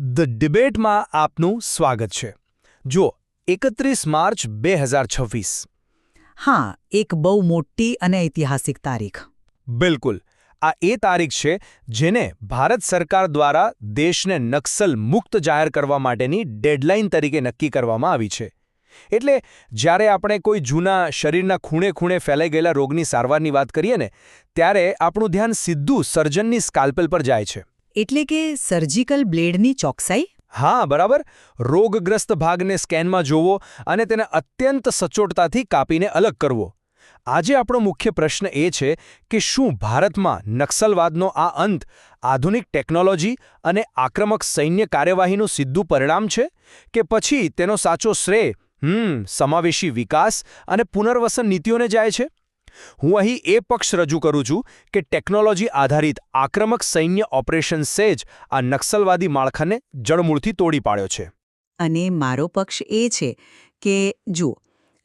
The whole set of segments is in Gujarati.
ધ ડિબેટમાં આપનું સ્વાગત છે. જો 31 માર્ચ 2026. હા, એક બહુ મોટી અને ઐતિહાસિક તારીખ. બિલકુલ. આ એ તારીખ છે જેને ભારત સરકાર દ્વારા દેશને નક્સલ મુક્ત જાહેર કરવા માટેની ડેડલાઇન તરીકે નક્કી કરવામાં આવી છે. એટલે જ્યારે આપણે કોઈ જૂના શરીરના ખૂણે ખૂણે ફેલાઈ ગયેલા રોગની સારવારની વાત કરીએ ને, ત્યારે આપણું ધ્યાન સીધું સર્જનની સ્કાલ્પેલ પર જાય છે. એટલે કે સર્જિકલ બ્લેડની ચોકસાઈ? હા, બરાબર. રોગગ્રસ્ત ભાગને સ્કેનમાં જોવો અને તેને અત્યંત સચોટતાથી કાપીને અલગ કરવો. આજે આપણો મુખ્ય પ્રશ્ન એ છે કે શું ભારતમાં નક્સલવાદનો આ અંત આધુનિક ટેકનોલોજી અને આક્રમક સૈન્ય કાર્યવાહીનું સીધું પરિણામ છે, કે પછી તેનો સાચો શ્રેય સમાવેશી વિકાસ અને પુનર્વસન નીતિઓને જાય છે? હું અહીં એ પક્ષ રજૂ કરું છું કે ટેકનોલોજી આધારિત આક્રમક સૈન્ય ઓપરેશન્સે જ આ નક્સલવાદી માળખાને જડમૂળથી તોડી પાડ્યો છે. અને મારો પક્ષ એ છે કે જુઓ,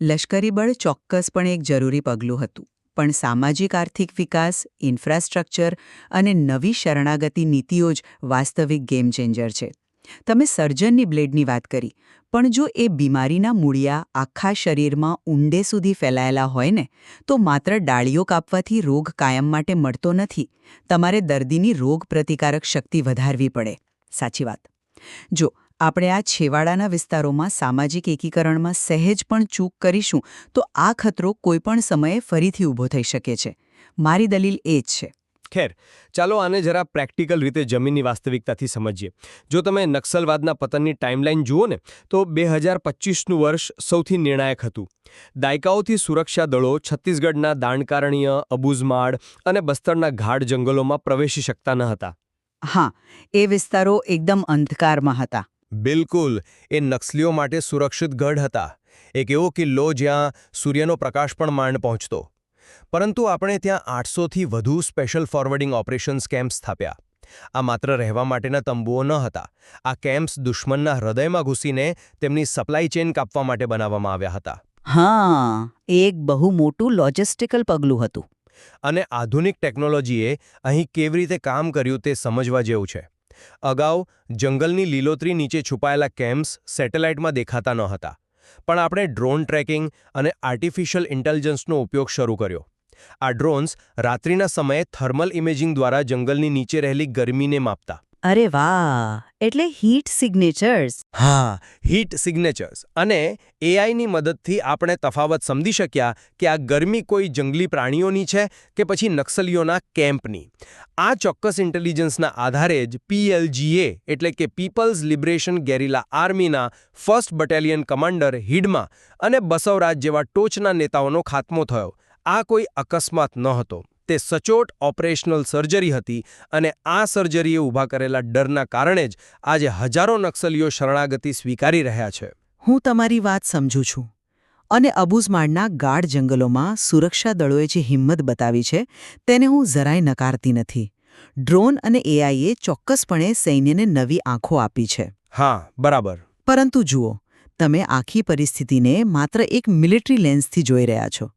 લશ્કરી બળ ચોક્કસપણે એક જરૂરી પગલું હતું, પણ સામાજિક આર્થિક વિકાસ, ઇન્ફ્રાસ્ટ્રક્ચર અને નવી શરણાગતિ નીતિઓ જ વાસ્તવિક ગેમ ચેન્જર છે. તમે સર્જનની બ્લેડની વાત કરી, પણ જો એ બીમારીના મૂળિયા આખા શરીરમાં ઊંડે સુધી ફેલાયેલા હોય ને, તો માત્ર ડાળીઓ કાપવાથી રોગ કાયમ માટે મળતો નથી. તમારે દર્દીની રોગ પ્રતિકારક શક્તિ વધારવી પડે. સાચી વાત. જો આપણે આ છેવાડાના વિસ્તારોમાં સામાજિક એકીકરણમાં સહેજ પણ ચૂક કરીશું તો આ ખતરો કોઈપણ સમયે ફરીથી ઊભો થઈ શકે છે. મારી દલીલ એ જ છે. ખેર, ચાલો આને જરા પ્રેક્ટિકલ રીતે જમીનની વાસ્તવિકતાથી સમજીએ. જો તમે નક્સલવાદના પતનની ટાઈમલાઈન જુઓ ને, તો 2025નું વર્ષ સૌથી નિર્ણાયક હતું. દાયકાઓથી સુરક્ષા દળો છત્તીસગઢના દાણકારણ્ય, અબુઝમાડ અને બસ્તરના ગાઢ જંગલોમાં પ્રવેશી શકતા ન હતા. હા, એ વિસ્તારો એકદમ અંધકારમાં હતા. બિલકુલ. એ નક્સલીઓ માટે સુરક્ષિત ગઢ હતા. એક એવો કિલ્લો જ્યાં સૂર્યનો પ્રકાશ પણ માંડ પહોંચતો. પરંતુ આપણે ત્યાં 800થી વધુ સ્પેશિયલ ફોરવર્ડિંગ ઓપરેશન્સ કેમ્પ સ્થાપ્યા. આ માત્ર રહેવા માટેના તંબુઓ ન હતા. આ કેમ્પ્સ દુશ્મનના હૃદયમાં ઘૂસીને તેમની સપ્લાય ચેઇન કાપવા માટે બનાવવામાં આવ્યા હતા. હા, એક બહુ મોટું લોજિસ્ટિકલ પગલું હતું. અને આધુનિક ટેકનોલોજીએ અહીં કેવી રીતે કામ કર્યું તે સમજવા જેવું છે. અગાઉ જંગલની લીલોતરી નીચે છુપાયેલા કેમ્પ્સ સેટેલાઇટમાં દેખાતા ન હતા. પણ આપણે ડ્રોન ટ્રેકિંગ અને આર્ટિફિશિયલ ઇન્ટેલિજન્સનો ઉપયોગ શરૂ કર્યો. આ ડ્રોન્સ રાત્રિના સમયે થર્મલ ઇમેજિંગ દ્વારા જંગલની નીચે રહેલી ગરમીને માપતા. અરે વાહ! એટલે હીટ સિગ્નેચર્સ. હા, હીટ સિગ્નેચર્સ. અને એઆઈની મદદથી આપણે તફાવત સમજી શક્યા કે આ ગરમી કોઈ જંગલી પ્રાણીઓની છે કે પછી નક્સલીઓના કેમ્પની. આ ચોક્કસ ઇન્ટેલિજન્સના આધારે જ PLGA એટલે કે પીપલ્સ લિબરેશન ગેરિલા આર્મીના 1st બટાલિયન કમાન્ડર હિડમા અને બસવરાજ જેવા ટોચના નેતાઓનો ખાત્મો થયો. આ કોઈ અકસ્માત નહોતો. તે સચોટ ઓપરેશનલ સર્જરી હતી, અને આ સર્જરીએ ઊભા કરેલા ડરના કારણે જ આજે હજારો નક્સલીઓ શરણાગતિ સ્વીકારી રહ્યા છે. હું તમારી વાત સમજું છું. અને અબુઝમાડના ગાઢ જંગલોમાં સુરક્ષા દળોએ જે હિંમત બતાવી છે તેને હું જરાય નકારતી નથી. ડ્રોન અને એઆઈએ ચોક્કસપણે સૈન્યને નવી આંખો આપી છે. હા, બરાબર. પરંતુ જુઓ, તમે આખી પરિસ્થિતિને માત્ર એક મિલિટરી લેન્સથી જોઈ રહ્યા છો.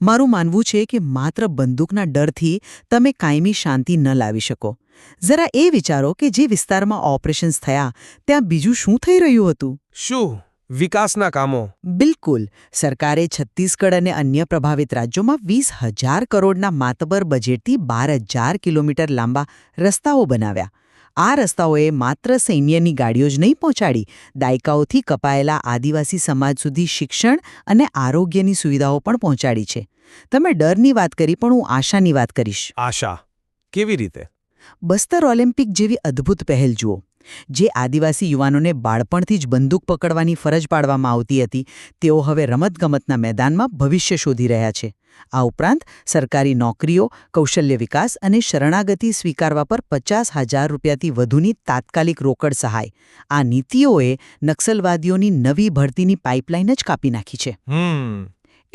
મારું માનવું છે કે માત્ર બંદૂકના ડરથી તમે કાયમી શાંતિ ન લાવી શકો. જરા એ વિચારો કે જે વિસ્તારમાં ઓપરેશન્સ થયા ત્યાં બીજું શું થઈ રહ્યું હતું. શું? વિકાસના કામો? બિલકુલ. સરકારે છત્તીસગઢ અને અન્ય પ્રભાવિત રાજ્યોમાં 20,000 કરોડના માતબર બજેટથી 12,000 કિલોમીટર લાંબા રસ્તાઓ બનાવ્યા. આ રસ્તાઓએ માત્ર સૈન્યની ગાડીઓ જ નહીં પહોંચાડી, દાયકાઓથી કપાયેલા આદિવાસી સમાજ સુધી શિક્ષણ અને આરોગ્યની સુવિધાઓ પણ પહોંચાડી છે. તમે ડરની વાત કરી, પણ હું આશાની વાત કરીશ. આશા? કેવી રીતે? બસ્તર ઓલિમ્પિક જેવી અદ્ભુત પહેલ જુઓ. જે આદિવાસી યુવાનોને બાળપણથી જ બંદૂક પકડવાની ફરજ પાડવામાં આવતી હતી, તેઓ હવે રમતગમતના મેદાનમાં ભવિષ્ય શોધી રહ્યા છે. આ ઉપરાંત સરકારી નોકરીઓ, કૌશલ્ય વિકાસ અને શરણાગતિ સ્વીકારવા પર 50,000 રૂપિયાથી વધુની તાત્કાલિક રોકડ સહાય. આ નીતિઓએ નક્સલવાદીઓની નવી ભરતીની પાઇપલાઇન જ કાપી નાખી છે.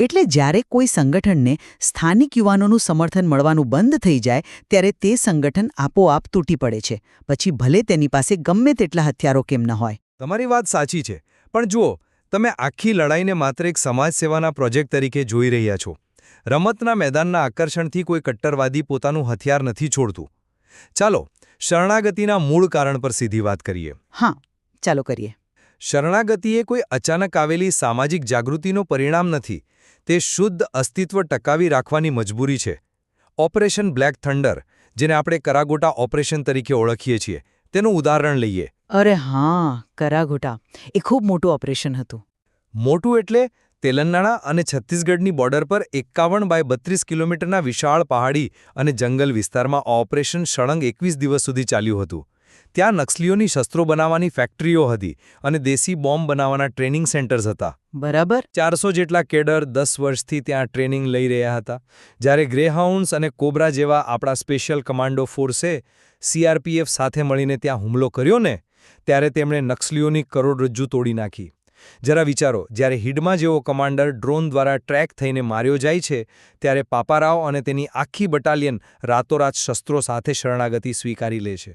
એટલે જ્યારે કોઈ સંગઠનને સ્થાનિક યુવાનોનું સમર્થન મળવાનું બંધ થઈ જાય ત્યારે તે સંગઠન આપોઆપ તૂટી પડે છે, પછી ભલે તેની પાસે ગમે તેટલા હથિયારો કેમ ન હોય. તમારી વાત સાચી છે, પણ જુઓ, તમે આખી લડાઈને માત્ર એક સમાજ સેવાના પ્રોજેક્ટ તરીકે જોઈ રહ્યા છો. રમતના મેદાનના આકર્ષણથી કોઈ કટ્ટરવાદી પોતાનું હથિયાર નથી છોડતું. ચાલો, શરણાગતિના મૂળ કારણ પર સીધી વાત કરીએ. હા, ચાલો કરીએ. શરણાગતિ એ કોઈ અચાનક આવેલી સામાજિક જાગૃતિનો પરિણામ નથી. તે શુદ્ધ અસ્તિત્વ ટકાવી રાખવાની મજબૂરી છે. ઓપરેશન બ્લેક થંડર, જેને આપણે કરાગોટા ઓપરેશન તરીકે ઓળખીએ છીએ, તેનું ઉદાહરણ લઈએ. અરે હા, કરાગોટા. એ ખૂબ મોટું ઓપરેશન હતું. મોટું એટલે તેલંગાણા અને છત્તીસગઢની બોર્ડર પર 51 બાય 32 કિલોમીટરના વિશાળ પહાડી અને જંગલ વિસ્તારમાં ઓપરેશન સળંગ 21 દિવસ સુધી ચાલ્યું હતું. ત્યાં નક્સલીઓની શસ્ત્રો બનાવવાની ફેક્ટરીઓ હતી અને દેશી બોમ્બ બનાવવાના ટ્રેનિંગ સેન્ટર્સ હતા. બરાબર. 400 જેટલા કેડર 10 વર્ષથી ત્યાં ટ્રેનિંગ લઈ રહ્યા હતા. જ્યારે ગ્રેહાઉન્ડ્સ અને કોબ્રા જેવા આપણા સ્પેશિયલ કમાન્ડો ફોર્સે CRPF સાથે મળીને ત્યાં હુમલો કર્યો ને, ત્યારે તેમણે નક્સલીઓની કરોડરજ્જુ તોડી નાખી. જરા વિચારો, જ્યારે હિડમા જેવો કમાન્ડર ડ્રોન દ્વારા ટ્રેક થઈને માર્યો જાય છે, ત્યારે પાપારાવ અને તેની આખી બટાલિયન રાતોરાત શસ્ત્રો સાથે શરણાગતિ સ્વીકારી લે છે.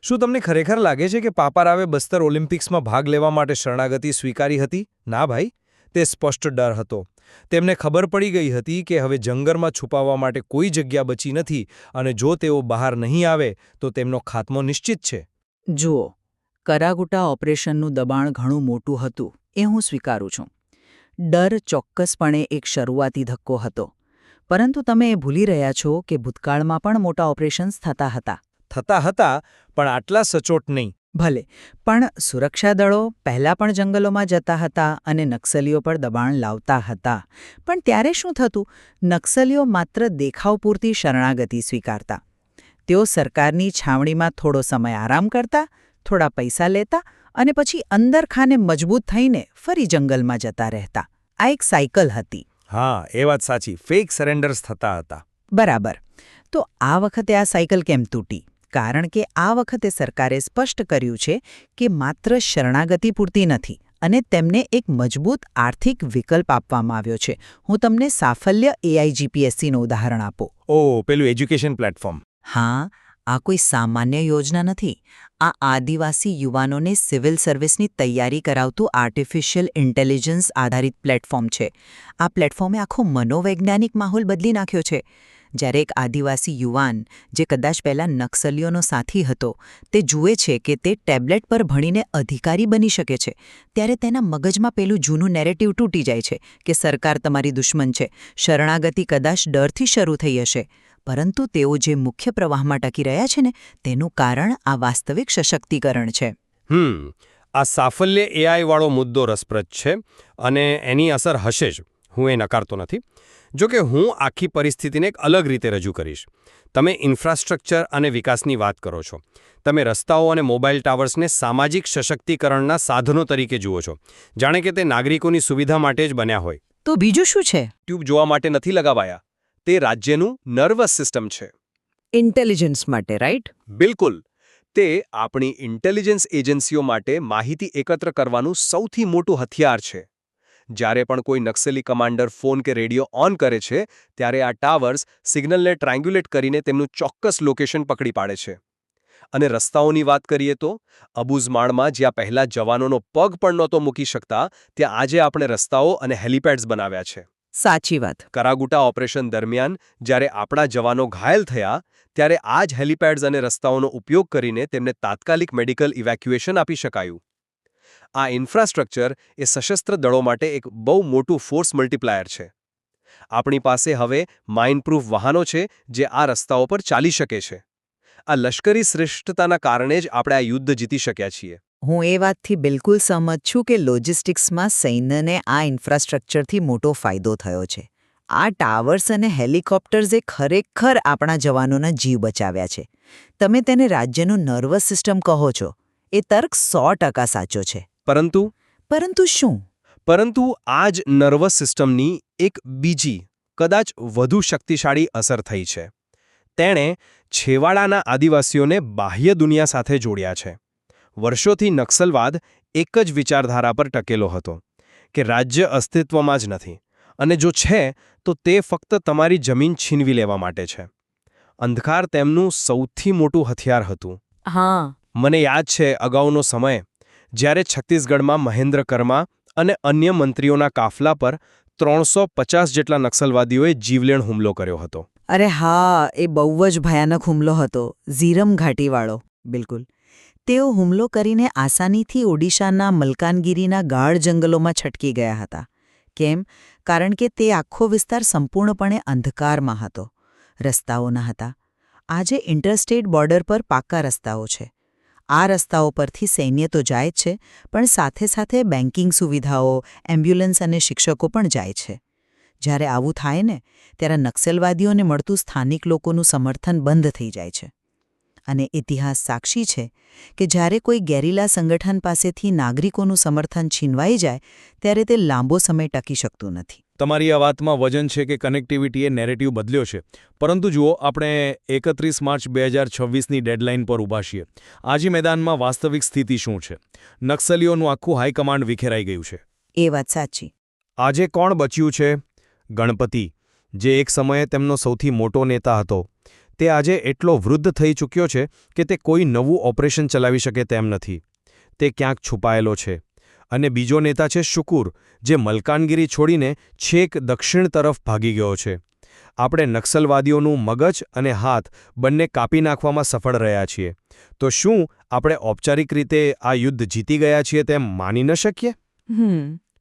શું તમને ખરેખર લાગે છે કે પાપારાવે બસ્તર ઓલિમ્પિક્સમાં ભાગ લેવા માટે શરણાગતિ સ્વીકારી હતી? ના ભાઈ, તે સ્પષ્ટ ડર હતો. તેમને ખબર પડી ગઈ હતી કે હવે જંગલમાં છુપાવવા માટે કોઈ જગ્યા બચી નથી અને જો તેઓ બહાર નહીં આવે તો તેમનો ખાત્મો નિશ્ચિત છે. જુઓ, કરાગોટા ઓપરેશનનું દબાણ ઘણું મોટું હતું, એ હું સ્વીકારું છું. ડર ચોક્કસપણે એક શરૂઆતી ધક્કો હતો. પરંતુ તમે એ ભૂલી રહ્યા છો કે ભૂતકાળમાં પણ મોટા ઓપરેશન્સ થતા હતા. પણ આટલા સચોટ નહીં. ભલે, પણ સુરક્ષા દળો પહેલાં પણ જંગલોમાં જતા હતા અને નક્સલીઓ પર દબાણ લાવતા હતા. પણ ત્યારે શું થતું? નક્સલીઓ માત્ર દેખાવ પૂરતી શરણાગતિ સ્વીકારતા. તેઓ સરકારની છાવણીમાં થોડો સમય આરામ કરતા, થોડા પૈસા લેતા અને પછી અંદર ખાને મજબૂત થઈને ફરી જંગલમાં જતા રહેતા. આ એક સાયકલ હતી. હા, એ વાત સાચી. ફેક સરેન્ડર્સ થતા હતા. બરાબર. તો આ વખતે આ સાયકલ કેમ તૂટી? કારણ કે આ વખતે સરકારે સ્પષ્ટ કર્યું છે કે માત્ર શરણાગતિ પૂરતી નથી અને તેમને એક મજબૂત આર્થિક વિકલ્પ આપવામાં આવ્યો છે. હું તમને સાફલ્ય AIGPSCનું ઉદાહરણ આપું. પેલું એજ્યુકેશન પ્લેટફોર્મ. હા, આ કોઈ સામાન્ય યોજના નથી. આ આદિવાસી યુવાનોને સિવિલ સર્વિસની તૈયારી કરાવતું આર્ટિફિશિયલ ઇન્ટેલિજન્સ આધારિત પ્લેટફોર્મ છે. આ પ્લેટફોર્મે આખો મનોવૈજ્ઞાનિક માહોલ બદલી નાખ્યો છે. જ્યારે એક આદિવાસી યુવાન, જે કદાચ પહેલાં નક્સલીઓનો સાથી હતો, તે જુએ છે કે તે ટેબ્લેટ પર ભણીને અધિકારી બની શકે છે, ત્યારે તેના મગજમાં પેલું જૂનું નેરેટિવ તૂટી જાય છે કે સરકાર તમારી દુશ્મન છે. શરણાગતિ કદાચ ડરથી શરૂ થઈ હશે, પરંતુ તેઓ જે મુખ્ય પ્રવાહમાં ટકી રહ્યા છે ને, તેનું કારણ આ વાસ્તવિક સશક્તિકરણ છે. આ સાફલ્ય AI વાળો મુદ્દો રસપ્રદ છે અને એની અસર હશે જ. હું એ નકારતો નથી. જો કે હું આખી પરિસ્થિતિને એક અલગ રીતે રજૂ કરીશ. તમે ઇન્ફ્રાસ્ટ્રક્ચર અને વિકાસની વાત કરો છો. તમે રસ્તાઓ અને મોબાઈલ ટાવર્સને સામાજિક સશક્તિકરણના સાધનો તરીકે જુઓ છો, જાણે કે તે નાગરિકોની સુવિધા માટે જ બન્યા હોય. તો બીજું શું છે? ટ્યુબ જોવા માટે નથી લગાવાયા. તે રાજ્યનું નર્વસ સિસ્ટમ છે. ઇન્ટેલિજન્સ માટે, રાઈટ? બિલકુલ. તે આપણી ઇન્ટેલિજન્સ એજન્સીઓ માટે માહિતી એકત્ર કરવાનું સૌથી મોટું હથિયાર છે. જ્યારે પણ કોઈ નક્સલી કમાન્ડર ફોન કે રેડિયો ઓન કરે છે, ત્યારે આ ટાવર્સ સિગ્નલને ટ્રાયંગ્યુલેટ કરીને તેમનું ચોક્કસ લોકેશન પકડી પાડે છે. અને રસ્તાઓની વાત કરીએ તો અબુઝમાળમાં જ્યાં પહેલા જવાનોનો પગ પણ નહોતો મૂકી શકતા, ત્યાં આજે આપણે રસ્તાઓ અને હેલિપેડ્સ બનાવ્યા છે. સાચી વાત. કરાગુટા ઓપરેશન દરમિયાન જ્યારે આપણા જવાનો ઘાયલ થયા, ત્યારે આ જ હેલિપેડ્સ અને રસ્તાઓનો ઉપયોગ કરીને તેમને તાત્કાલિક મેડિકલ ઇવેક્યુએશન આપી શકાયું. આ ઇન્ફ્રાસ્ટ્રક્ચર એ સશસ્ત્ર દળો માટે એક બહુ મોટું ફોર્સ મલ્ટીપ્લાયર છે. આપણી પાસે હવે માઇનપ્રૂફ વાહનો છે જે આ રસ્તાઓ પર ચાલી શકે છે. આ લશ્કરી શ્રેષ્ઠતાના કારણે જ આપણે આ યુદ્ધ જીતી શક્યા છીએ. હું એ વાતથી બિલકુલ સહમત છું કે લોજિસ્ટિક્સમાં સૈન્યને આ ઇન્ફ્રાસ્ટ્રક્ચરથી મોટો ફાયદો થયો છે. આ ટાવર્સ અને હેલિકોપ્ટર્સે ખરેખર આપણા જવાનોના જીવ બચાવ્યા છે. તમે તેને રાજ્યનું નર્વસ સિસ્ટમ કહો છો, એ તર્ક 100% સાચો છે. પરંતુ શું? પરંતુ આ જ નર્વસ સિસ્ટમની એક બીજી, કદાચ વધુ શક્તિશાળી અસર થઈ છે. તેણે છેવાડાના આદિવાસીઓને બાહ્ય દુનિયા સાથે જોડ્યા છે. વર્ષોથી નક્સલવાદ એક જ વિચારધારા પર ટકેલો હતો કે રાજ્ય અસ્તિત્વમાં જ નથી અને જો છે તો તે ફક્ત તમારી જમીન છીનવી લેવા માટે છે. અંધકાર તેમનું સૌથી મોટું હથિયાર હતું. હા, મને યાદ છે અગાઉનો સમય જ્યારે છત્તીસગઢમાં મહેન્દ્ર કર્મા અને અન્ય મંત્રીઓના કાફલા પર 350 જેટલા નક્સલવાદીઓએ જીવલેણ હુમલો કર્યો હતો. અરે હા, એ બહુ જ ભયાનક હુમલો હતો, ઝીરમ ઘાટીવાળો. બિલકુલ. તેઓ હુમલો કરીને આસાનીથી ઓડિશાના મલકાનગીરીના ગાઢ જંગલોમાં છટકી ગયા હતા. કેમ? કારણ કે તે આખો વિસ્તાર સંપૂર્ણપણે અંધકારમાં હતો. રસ્તાઓ ન હતા. આજે ઇન્ટરસ્ટેટ બોર્ડર પર પાકા રસ્તાઓ છે. આ રસ્તાઓ પરથી સૈન્ય તો જાય જ છે, પણ સાથે સાથે બેન્કિંગ સુવિધાઓ, એમ્બ્યુલન્સ અને શિક્ષકો પણ જાય છે. જ્યારે આવું થાય ને, ત્યારે નક્સલવાદીઓને મળતું સ્થાનિક લોકોનું સમર્થન બંધ થઈ જાય છે. અને ઇતિહાસ સાક્ષી છે કે જ્યારે કોઈ ગેરિલા સંગઠન પાસેથી નાગરિકોનું સમર્થન છીનવાઈ જાય, ત્યારે તે લાંબો સમય ટકી શકતું નથી. તમારી આ વાતમાં વજન છે કે કનેક્ટિવિટીએ નેરેટિવ બદલ્યો છે. પરંતુ જુઓ, આપણે 31 માર્ચ 2026ની ડેડલાઇન પર ઊભા છીએ. આજે મેદાનમાં વાસ્તવિક સ્થિતિ શું છે? નક્સલીઓનું આખું હાઈકમાન્ડ વિખેરાઈ ગયું છે. એ વાત સાચી. આજે કોણ બચ્યું છે? ગણપતિ, જે એક સમયે તેમનો સૌથી મોટો નેતા હતો, તે આજે એટલો વૃદ્ધ થઈ ચૂક્યો છે કે તે કોઈ નવું ઓપરેશન ચલાવી શકે તેમ નથી. તે ક્યાંક છુપાયેલો છે. અને બીજો નેતા છે શુકુર, જે મલકાનગીરી છોડીને છેક દક્ષિણ તરફ ભાગી ગયો છે. આપણે નક્સલવાદીઓનું મગજ અને હાથ બંને કાપી નાખવામાં સફળ રહ્યા છીએ. તો શું આપણે ઔપચારિક રીતે આ યુદ્ધ જીતી ગયા છીએ તેમ માની ન શકીએ?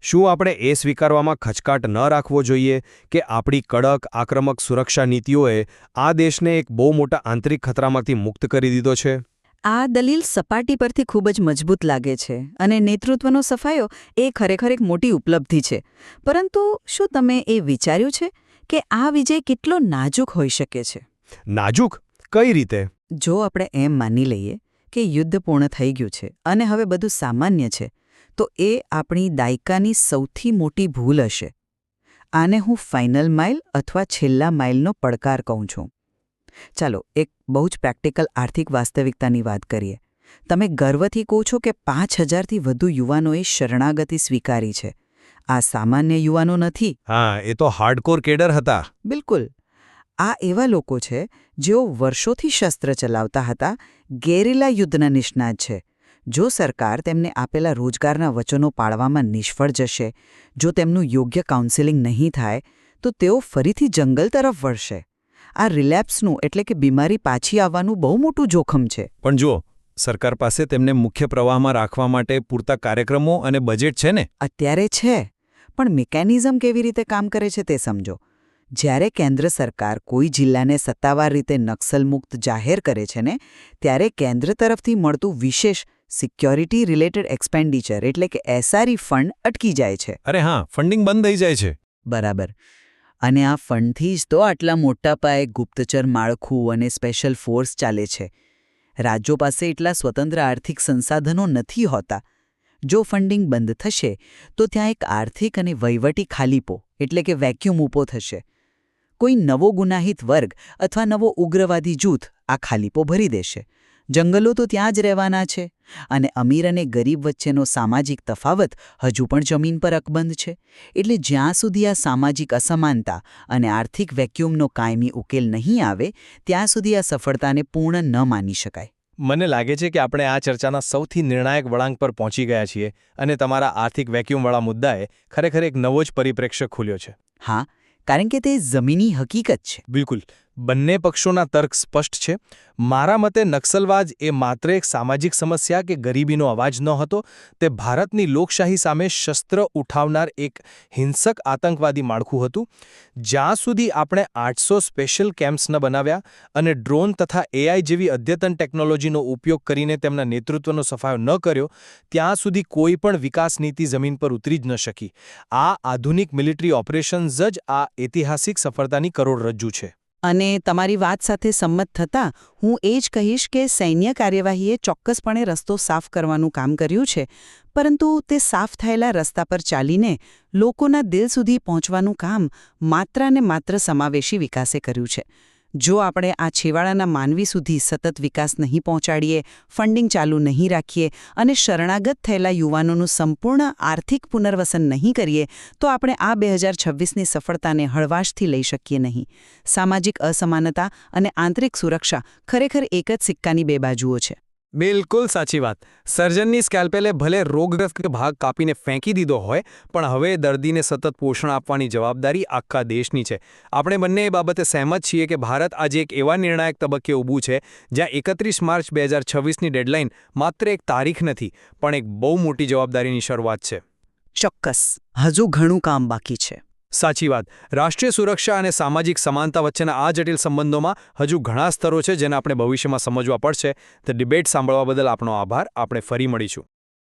શું આપણે એ સ્વીકારવામાં ખચકાટ ન રાખવો જોઈએ કે આપણી કડક, આક્રમક સુરક્ષા નીતિઓએ આ દેશને એક બહુ મોટા આંતરિક ખતરામાંથી મુક્ત કરી દીધો છે? આ દલીલ સપાટી પરથી ખૂબ જ મજબૂત લાગે છે, અને નેતૃત્વનો સફાયો એ ખરેખર એક મોટી ઉપલબ્ધિ છે. પરંતુ શું તમે એ વિચાર્યું છે કે આ વિજય કેટલો નાજુક હોઈ શકે છે? નાજુક? કઈ રીતે? જો આપણે એમ માની લઈએ કે યુદ્ધ પૂર્ણ થઈ ગયું છે અને હવે બધું સામાન્ય છે, તો એ આપણી દાયકાની સૌથી મોટી ભૂલ હશે. આને હું ફાઇનલ માઇલ અથવા છેલ્લા માઇલનો પડકાર કહું છું. ચાલો એક બહુ જ પ્રેક્ટિકલ આર્થિક વાસ્તવિકતાની વાત કરીએ. તમે ગર્વથી કહો છો કે 5000થી વધુ યુવાનોએ શરણાગતિ સ્વીકારી છે. આ સામાન્ય યુવાનો નથી. હા, એ તો હાર્ડકોર કેડર હતા. બિલકુલ. આ એવા લોકો છે જેઓ વર્ષોથી શસ્ત્ર ચલાવતા હતા, ગેરિલા યુદ્ધના નિષ્ણાત છે. જો સરકાર તેમને આપેલા રોજગારના વચનો પાળવામાં નિષ્ફળ જશે, જો તેમનું યોગ્ય કાઉન્સેલિંગ નહીં થાય, તો તેઓ ફરીથી જંગલ તરફ વળશે. આ રિલેપ્સનું એટલે કે બીમારી પાછી આવવાનું બહુ મોટું જોખમ છે. પણ જુઓ, સરકાર પાસે તેમને મુખ્ય પ્રવાહમાં રાખવા માટે પૂરતા કાર્યક્રમો અને બજેટ છે ને? અત્યારે છે, પણ મિકેનિઝમ કેવી રીતે કામ કરે છે તે સમજો. જ્યારે કેન્દ્ર સરકાર કોઈ જિલ્લાને સત્તાવાર રીતે નક્સલમુક્ત જાહેર કરે છે ને, ત્યારે કેન્દ્ર તરફથી મળતું વિશેષ સિક્યોરિટી રિલેટેડ એક્સપેન્ડિચર એટલે કે SRE ફંડ અટકી જાય છે. અરે હા, ફંડિંગ બંધ થઈ જાય છે. બરાબર. અને આ ફંડથી જ તો આટલા મોટા પાયે ગુપ્તચર માળખું અને સ્પેશિયલ ફોર્સ ચાલે છે. રાજ્યો પાસે એટલા સ્વતંત્ર આર્થિક સંસાધનો નથી હોતા. જો ફંડિંગ બંધ થશે, તો ત્યાં એક આર્થિક અને વહીવટી ખાલીપો એટલે કે વેક્યુમ ઊભો થશે. કોઈ નવો ગુનાહિત વર્ગ અથવા નવો ઉગ્રવાદી જૂથ આ ખાલીપો ભરી દેશે. જંગલો તો ત્યાં જ રહેવાના છે, અને અમીર અને ગરીબ વચ્ચેનો સામાજિક તફાવત હજુ પણ જમીન પર અકબંધ છે. એટલે જ્યાં સુધી આ સામાજિક અસમાનતા અને આર્થિક વેક્યુમનો કાયમી ઉકેલ નહીં આવે, ત્યાં સુધી આ સફળતાને પૂર્ણ ન માની શકાય. મને લાગે છે કે આપણે આ ચર્ચાના સૌથી નિર્ણાયક વળાંક પર પહોંચી ગયા છીએ, અને તમારા આર્થિક વેક્યુમવાળા મુદ્દાએ ખરેખર એક નવો જ પરિપ્રેક્ષ્ય ખોલ્યો છે. હા, કારણ કે તે જમીની હકીકત છે. બિલકુલ. બંને પક્ષોના તર્ક સ્પષ્ટ છે. મારા મતે નક્સલવાદ એ માત્ર એક સામાજિક સમસ્યા કે ગરીબીનો અવાજ નહોતો. તે ભારતની લોકશાહી સામે શસ્ત્ર ઉઠાવનાર એક હિંસક આતંકવાદી માળખું હતું. જ્યાં સુધી આપણે 800 સ્પેશિયલ કેમ્પ્સ ન બનાવ્યા અને ડ્રોન તથા AI જેવી અદ્યતન ટેકનોલોજીનો ઉપયોગ કરીને તેમના નેતૃત્વનો સફાયો ન કર્યો, ત્યાં સુધી કોઈ પણ વિકાસ નીતિ જમીન પર ઉતરી જ ન શકી. આ આધુનિક મિલિટરી ઓપરેશન્સ જ આ ઐતિહાસિક સફળતાની કરોડરજ્જુ છે. અને તમારી વાત સાથે સંમત થતાં હું એ જ કહીશ કે સૈન્ય કાર્યવાહીએ ચોક્કસપણે રસ્તો સાફ કરવાનું કામ કર્યું છે, પરંતુ તે સાફ થયેલા રસ્તા પર ચાલીને લોકોના દિલ સુધી પહોંચવાનું કામ માત્ર ને માત્ર સમાવેશી વિકાસે કર્યું છે. જો આપણે આ છેવાડાના માનવી સુધી સતત વિકાસ નહીં પહોંચાડીએ, ફંડિંગ ચાલુ નહીં રાખીએ અને શરણાગત થયેલા યુવાનોનું સંપૂર્ણ આર્થિક પુનર્વસન નહીં કરીએ, તો આપણે આ 2026ની સફળતાને હળવાશથી લઈ શકીએ નહીં. સામાજિક અસમાનતા અને આંતરિક સુરક્ષા ખરેખર એક જ સિક્કાની બે બાજુઓ છે. બિલકુલ સાચી વાત. સર્જનની સ્કેલ્પેલે ભલે રોગગ્રસ્ત ભાગ કાપીને ફેંકી દીધો હોય, પણ હવે દર્દીને સતત પોષણ આપવાની જવાબદારી આખા દેશની છે. આપણે બંને એ બાબતે સહેમત છીએ કે ભારત આજે એક એવા નિર્ણાયક તબક્કે ઊભું છે જ્યાં 31 માર્ચ 2026ની ડેડલાઇન માત્ર એક તારીખ નથી, પણ એક બહુ મોટી જવાબદારીની શરૂઆત છે. ચોક્કસ, હજુ ઘણું કામ બાકી છે. સાચી વાત. રાષ્ટ્રીય સુરક્ષા અને સામાજિક સમાનતા વચ્ચેના આ જટિલ સંબંધોમાં હજુ ઘણા સ્તરો છે જેને આપણે ભવિષ્યમાં સમજવા પડશે. ધ ડિબેટ સાંભળવા બદલ આપનો આભાર. આપણે ફરી મળીશું.